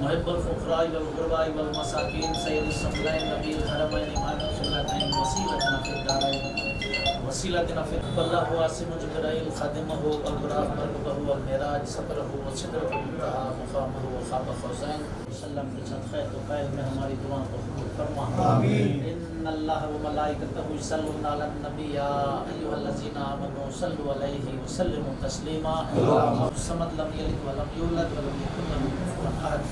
मुहिब्बुल फुक़राई वल गुरबाई वल मसाकीन सय्यदुस सकलैन नबील हरमैन इमाम सुन्नतैन वसीलतना फिद दारैन वसीलतना फिद अल्लाहु आसिमु जिब्राइल खादिमहु वल बुराक मरकबहु वल मिराज सफरहु व सिदरतुल मुंतहा मुक़ामहु व ख़ाब फ़ौज़ैन वसल्लम के साथ खैर तो क़ैल में हमारी दुआ को कबूल फरमा आमीन। इन्नल्लाह व मलाइकतहु युसल्लूना अलन नबी या अय्युहल्लज़ीना आमनू सल्लु अलैहि व सल्लिमू तस्लीमा। अल्लाहुम्मा समद लम यलिद व लम यूलद व लम यकुन लहु कुफुवन अहद।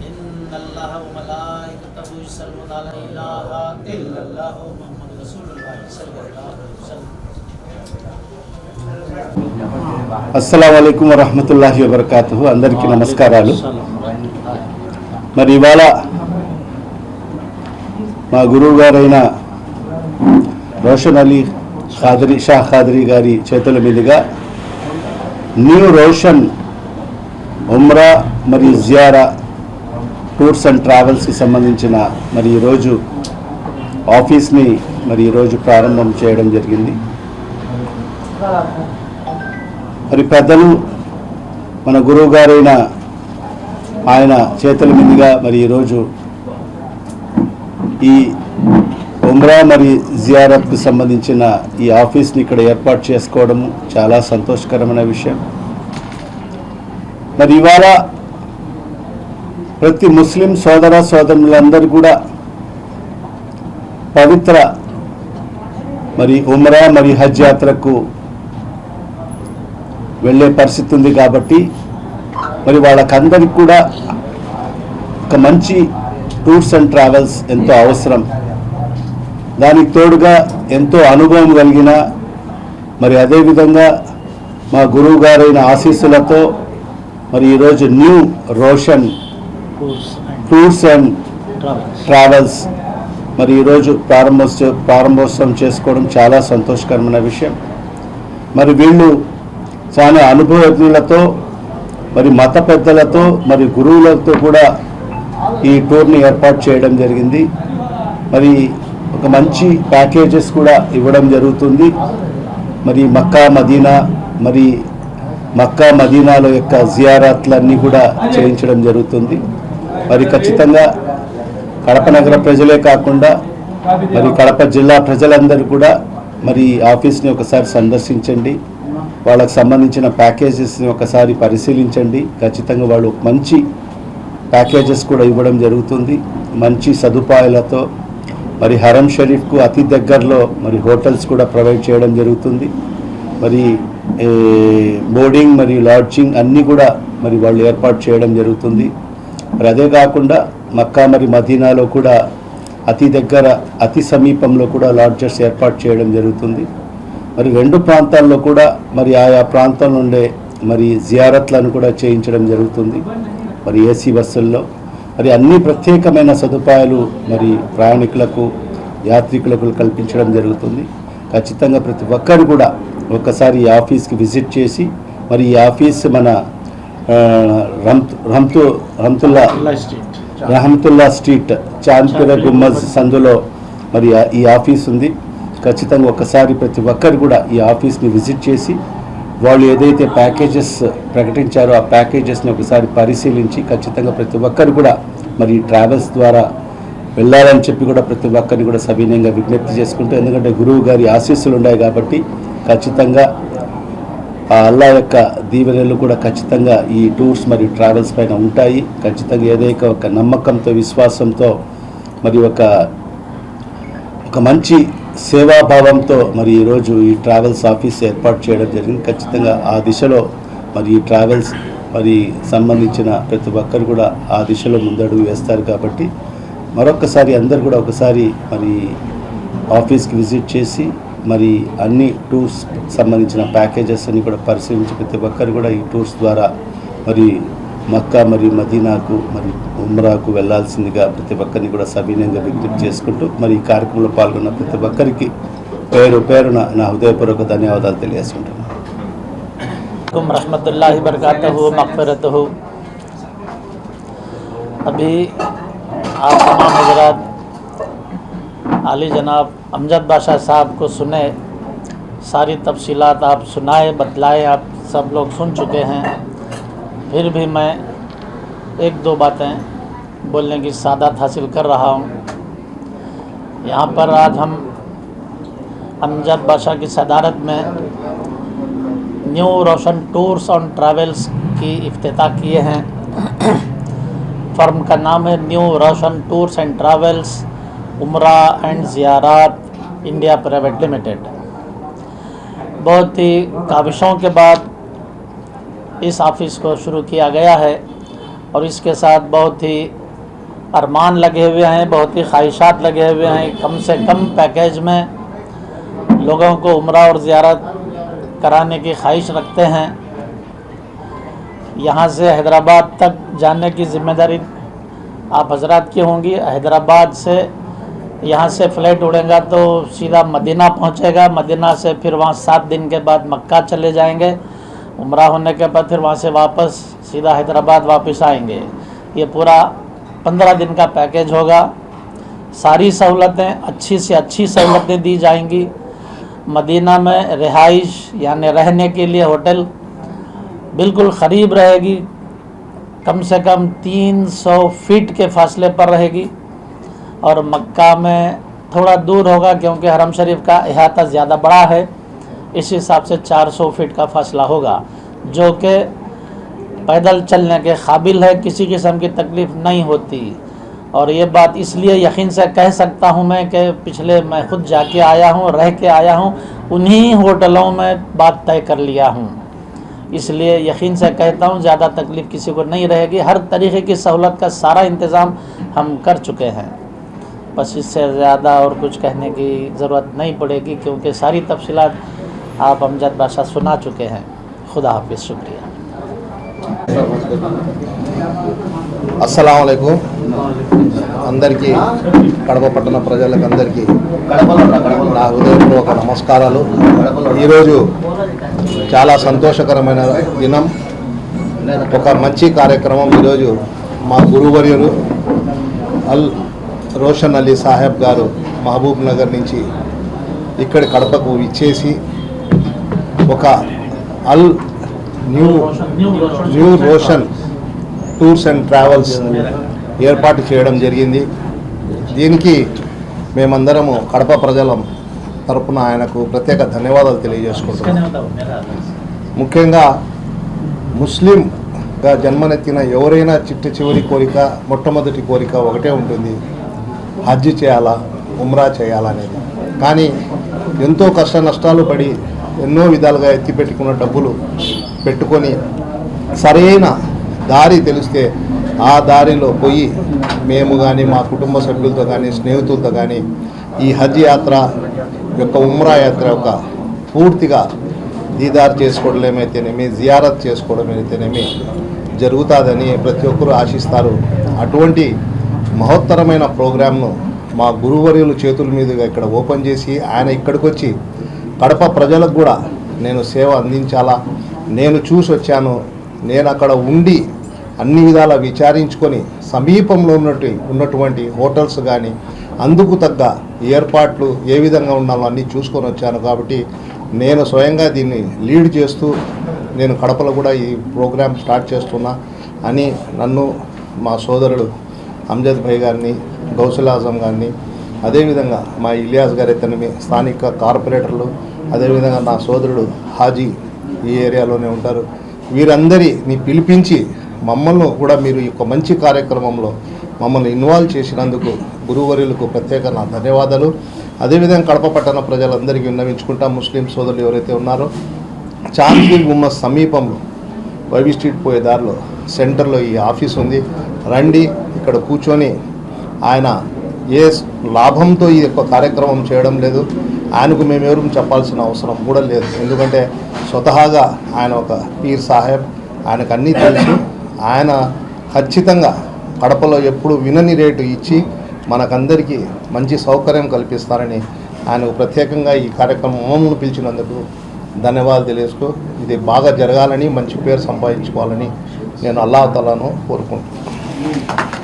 इन्नल्लाह व मलाइकतहु युसल्लूना अला इलाहा इल्लल्लाह मुहम्मदुर रसूलुल्लाह सल्लल्लाहु अलैहि वसल्लम। అస్సలాము అలైకుం వరహ్మతుల్లాహి వబరకాతుహు. అందరికీ నమస్కారాలు. మరి ఇవాళ మా గురువు గారైన రోషన్ అలీ ఖాదరీ షా ఖాదరీ గారి చేతుల మీదుగా న్యూ రోషన్ ఉమ్రా మరియు జియారా టూర్స్ అండ్ ట్రావెల్స్కి సంబంధించిన మరి ఈరోజు ఆఫీస్ని మరి ఈరోజు ప్రారంభం చేయడం జరిగింది. మరి పెద్దలు మన గురువు గారైన ఆయన చేతుల మీదుగా మరి ఈరోజు ఈ ఉమ్రా మరి జియారత్కు సంబంధించిన ఈ ఆఫీస్ని ఇక్కడ ఏర్పాటు చేసుకోవడం చాలా సంతోషకరమైన విషయం. మరి ఇవాళ ప్రతి ముస్లిం సోదర సోదరులందరూ కూడా పవిత్ర మరి ఉమ్రా మరి హజ్ యాత్రకు వెళ్ళే పరిస్థితి ఉంది కాబట్టి మరి వాళ్ళకందరికి కూడా ఒక మంచి టూర్స్ అండ్ ట్రావెల్స్ ఎంతో అవసరం. దానికి తోడుగా ఎంతో అనుభవం కలిగిన మరి అదేవిధంగా మా గురువు గారైన ఆశీస్సులతో మరి ఈరోజు new Roshan tours and travels మరి ఈరోజు ప్రారంభోత్సవం చేసుకోవడం చాలా సంతోషకరమైన విషయం. మరి వీళ్ళు చాలా అనుభవజ్ఞులతో మరి మత పెద్దలతో మరి గురువులతో కూడా ఈ టూర్ని ఏర్పాటు చేయడం జరిగింది. మరి ఒక మంచి ప్యాకేజెస్ కూడా ఇవ్వడం జరుగుతుంది. మరి మక్కా మదీనాలో యొక్క జియారాత్లన్నీ కూడా చేయించడం జరుగుతుంది. మరి ఖచ్చితంగా కడప నగర ప్రజలే కాకుండా మరి కడప జిల్లా ప్రజలందరూ కూడా మరి ఆఫీస్ని ఒకసారి సందర్శించండి. వాళ్ళకు సంబంధించిన ప్యాకేజెస్ని ఒకసారి పరిశీలించండి. ఖచ్చితంగా వాళ్ళు మంచి ప్యాకేజెస్ కూడా ఇవ్వడం జరుగుతుంది మంచి సదుపాయాలతో. మరి హరం షరీఫ్కు అతి దగ్గరలో మరి హోటల్స్ కూడా ప్రొవైడ్ చేయడం జరుగుతుంది. మరి బోర్డింగ్ మరియు లాడ్జింగ్ అన్నీ కూడా మరి వాళ్ళు ఏర్పాటు చేయడం జరుగుతుంది. మరి అదే కాకుండా మక్కా మరి మదీనాలో కూడా అతి సమీపంలో కూడా లాడ్జెస్ ఏర్పాటు చేయడం జరుగుతుంది. మరి రెండు ప్రాంతాల్లో కూడా మరి ఆయా ప్రాంతంలో ఉండే మరి జియారత్లను కూడా చేయించడం జరుగుతుంది. మరి ఏసీ బస్సుల్లో మరి అన్ని ప్రత్యేకమైన సదుపాయాలు మరి ప్రయాణికులకు యాత్రికులకు కల్పించడం జరుగుతుంది. ఖచ్చితంగా ప్రతి ఒక్కరు కూడా ఒక్కసారి ఈ ఆఫీస్కి విజిట్ చేసి మరి ఈ ఆఫీస్ మన రహమతుల్లా స్ట్రీట్ చాంద్పేట గుమ్మజ్ సందులో మరి ఈ ఆఫీస్ ఉంది. ఖచ్చితంగా ఒకసారి ప్రతి ఒక్కరు కూడా ఈ ఆఫీస్ని విజిట్ చేసి వాళ్ళు ఏదైతే ప్యాకేజెస్ ప్రకటించారో ఆ ప్యాకేజెస్ని ఒకసారి పరిశీలించి ఖచ్చితంగా ప్రతి ఒక్కరు కూడా మరి ట్రావెల్స్ ద్వారా వెళ్ళాలని చెప్పి కూడా ప్రతి ఒక్కరిని కూడా సవినయంగా విజ్ఞప్తి చేసుకుంటూ, ఎందుకంటే గురువు గారి ఆశీస్సులు ఉన్నాయి కాబట్టి ఖచ్చితంగా ఆ అల్లా యొక్క దీవెనలు కూడా ఖచ్చితంగా ఈ టూర్స్ మరియు ట్రావెల్స్ పైన ఉంటాయి. ఖచ్చితంగా ఏదైతే ఒక నమ్మకంతో విశ్వాసంతో మరి ఒక మంచి సేవాభావంతో మరి ఈరోజు ఈ ట్రావెల్స్ ఆఫీస్ ఏర్పాటు చేయడం జరిగింది. ఖచ్చితంగా ఆ దిశలో మరి ఈ ట్రావెల్స్ మరి సంబంధించిన ప్రతి ఒక్కరు కూడా ఆ దిశలో ముందడుగు వేస్తారు. కాబట్టి మరొక్కసారి అందరు కూడా ఒకసారి మరి ఆఫీస్కి విజిట్ చేసి మరి అన్ని టూర్స్ సంబంధించిన ప్యాకేజెస్ అన్ని కూడా పరిశీలించి ప్రతి ఒక్కరు కూడా ఈ టూర్స్ ద్వారా మరి మక్కా మరియు మదీనాకు మరి ఉమ్రాకు వెళ్లాల్సిందిగా ప్రతి ఒక్కరిని కూడా సవినయంగా విజ్ఞప్తి చేసుకుంటూ మరి ఈ కార్యక్రమంలో పాల్గొన్న ప్రతి ఒక్కరికి పేరున నా హృదయపూర్వక ధన్యవాదాలు తెలియజేసుకుంటున్నాను. रहमतुल्लाहि बरकातहू मग़फ़िरतहू। अभी आप तमाम हज़रात आली जनाब अमजद बादशाह साहब को सुने, सारी तफसीलात आप सुनाए बतलाए, आप सब लोग सुन चुके हैं। फिर भी मैं एक दो बातें बोलने की सादत हासिल कर रहा हूँ। यहाँ पर आज हम अमजद बादशाह की सदारत में new Roshan tours and travels की इफ्तिताह किए हैं। फर्म का नाम है new Roshan tours and travels उम्रा एंड ज़ियारत इंडिया प्राइवेट लिमिटेड। बहुत ही काविशों के बाद इस ऑफ़िस को शुरू किया गया है और इसके साथ बहुत ही अरमान लगे हुए हैं, बहुत ही ख्वाहिशात लगे हुए हैं। कम से कम पैकेज में लोगों को उम्रा और ज़ियारत कराने की ख्वाहिश रखते हैं। यहाँ से हैदराबाद तक जाने की ज़िम्मेदारी आप हजरात की होंगी। हैदराबाद से यहाँ से फ़्लाइट उड़ेगा तो सीधा मदीना पहुँचेगा, मदीना से फिर वहाँ 7 दिन के बाद मक्का चले जाएंगे, उम्रा होने के बाद फिर वहाँ से वापस सीधा हैदराबाद वापस आएंगे। ये पूरा 15 दिन का पैकेज होगा। सारी सहूलतें अच्छी से अच्छी सहूलतें दी जाएंगी। मदीना में रिहाइश यानी रहने के लिए होटल बिल्कुल क़रीब रहेगी, कम से कम 300 फीट के फासले पर रहेगी। और मक्का में थोड़ा दूर होगा क्योंकि हरम शरीफ का अहाता ज़्यादा बड़ा है, इस हिसाब से 400 फीट का फासला होगा, जो कि पैदल चलने के काबिल है, किसी किस्म की तकलीफ़ नहीं होती। और ये बात इसलिए यकीन से कह सकता हूँ मैं कि पिछले मैं ख़ुद जाके आया हूँ, रह के आया हूँ, उन्हीं होटलों में बात तय कर लिया हूँ, इसलिए यकीन से कहता हूँ ज़्यादा तकलीफ़ किसी को नहीं रहेगी। हर तरीक़े की सहूलत का सारा इंतज़ाम हम कर चुके हैं। बस इससे ज़्यादा और कुछ कहने की ज़रूरत नहीं पड़ेगी क्योंकि सारी तफसीलात आप अमजद बादशाह सुना चुके हैं। खुदा हाफिज़, शुक्रिया। अस्सलाम वालेकुम అందరికీ కడప పట్టణ ప్రజలకు అందరికీ నా హృదయపూర్వక నమస్కారాలు. ఈరోజు చాలా సంతోషకరమైన దినం, ఒక మంచి కార్యక్రమం. ఈరోజు మా గురువర్యులు అల్ రోషన్ అలీ సాహెబ్ గారు మహబూబ్ నగర్ నుంచి ఇక్కడి కడపకు ఇచ్చేసి ఒక Al new Roshan tours and travels ఏర్పాటు చేయడం జరిగింది. దీనికి మేమందరము కడప ప్రజల తరపున ఆయనకు ప్రత్యేక ధన్యవాదాలు తెలియజేసుకుంటున్నాం. ముఖ్యంగా ముస్లింగా జన్మనెత్తిన ఎవరైనా చివరి కోరిక, మొట్టమొదటి కోరిక ఒకటే ఉంటుంది, హజ్ చేయాలా, ఉమ్రా చేయాలనేది. కానీ ఎంతో కష్ట నష్టాలు పడి ఎన్నో విధాలుగా ఎత్తిపెట్టుకున్న డబ్బులు పెట్టుకొని సరైన దారి తెలిస్తే ఆ దారిలో పోయి మేము కానీ మా కుటుంబ సభ్యులతో కానీ స్నేహితులతో కానీ ఈ హజ్ యాత్ర యొక్క ఉమ్రా యాత్ర యొక్క పూర్తిగా దీదార్ చేసుకోవడం ఏమైతేనేమి, జియారత్ చేసుకోవడం అయితేనేమి జరుగుతుందని ప్రతి ఒక్కరూ ఆశిస్తారు. అటువంటి మహోత్తరమైన ప్రోగ్రామ్ను మా గురువర్యుల చేతుల మీదుగా ఇక్కడ ఓపెన్ చేసి ఆయన ఇక్కడికి వచ్చి కడప ప్రజలకు కూడా నేను సేవ అందించాలా, నేను చూసి వచ్చాను, నేను అక్కడ ఉండి అన్ని విధాల విచారించుకొని సమీపంలో ఉన్నటువంటి హోటల్స్ కానీ అందుకు తగ్గ ఏర్పాట్లు ఏ విధంగా ఉండాలో అన్నీ చూసుకొని వచ్చాను. కాబట్టి నేను స్వయంగా దీన్ని లీడ్ చేస్తూ నేను కడపలో కూడా ఈ ప్రోగ్రామ్ స్టార్ట్ చేస్తున్నా అని నన్ను మా సోదరుడు అమ్జద్ భాయ్ గారిని, గౌసుల్ ఆజం గారిని, అదేవిధంగా మా ఇలియాస్ గారి తనమి స్థానిక కార్పొరేటర్లు, అదేవిధంగా నా సోదరుడు హాజీ ఈ ఏరియాలోనే ఉంటారు, వీరందరిని పిలిపించి మమ్మల్ని కూడా మీరు ఈ యొక్క మంచి కార్యక్రమంలో మమ్మల్ని ఇన్వాల్వ్ చేసినందుకు గురువర్యులకు ప్రత్యేక నా ధన్యవాదాలు. అదేవిధంగా కడప పట్టణ ప్రజలందరికీ విన్నవించుకుంటా, ముస్లిం సోదరులు ఎవరైతే ఉన్నారో చాంద్బీ గుమ్మ సమీపంలో వైవి స్ట్రీట్ పోయే దారిలో సెంటర్లో ఈ ఆఫీస్ ఉంది. రండి, ఇక్కడ కూర్చొని ఆయన ఏ లాభంతో ఈ యొక్క కార్యక్రమం చేయడం లేదు. ఆయనకు మేమెవరూ చెప్పాల్సిన అవసరం కూడా లేదు. ఎందుకంటే స్వతహాగా ఆయన ఒక పీర్ సాహెబ్, ఆయనకు అన్నీ తెలుసు. ఆయన ఖచ్చితంగా కడపలో ఎప్పుడు వినని రేటు ఇచ్చి మనకందరికీ మంచి సౌకర్యం కల్పిస్తారని ఆయనకు ప్రత్యేకంగా ఈ కార్యక్రమం పిలిచినందుకు ధన్యవాదాలు తెలియజేస్తూ ఇది బాగా జరగాలని, మంచి పేరు సంపాదించుకోవాలని నేను అల్లాహ్ తఆలాను కోరుకుంటున్నాను.